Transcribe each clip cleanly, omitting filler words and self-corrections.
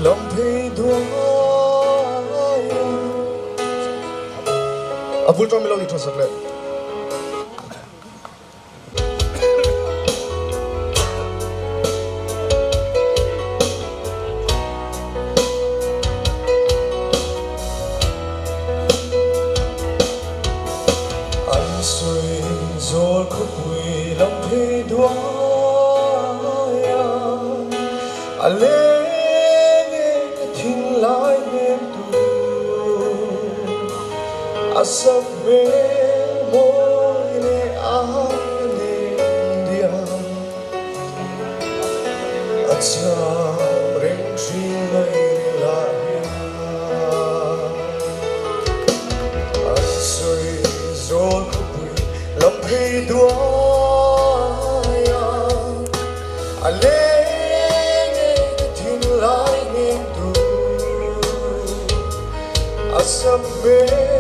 lòng thấy đuối vui trong melody thôi sắc lên anh suy rồi khúc quỳ lòng thấy đuối anh lên nghe thình lại đêm tu asap me môi le ane dia acha reng chi mai la anh suy rồi khúc quỳ lòng thấy đuối anh lên nghe thình lại đêm tu asap me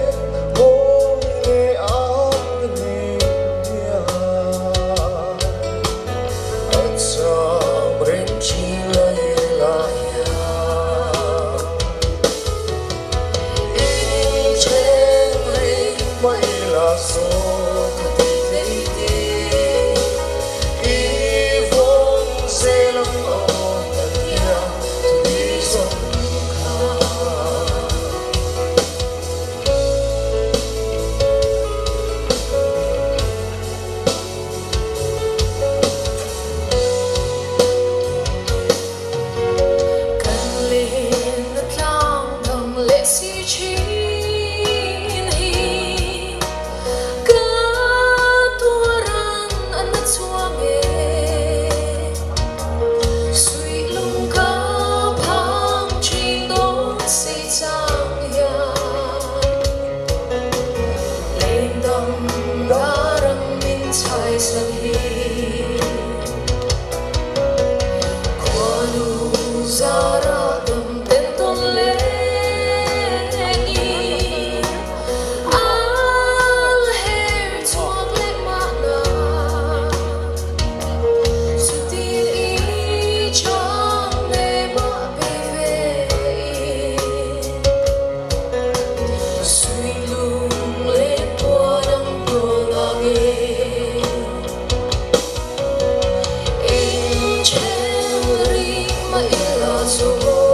so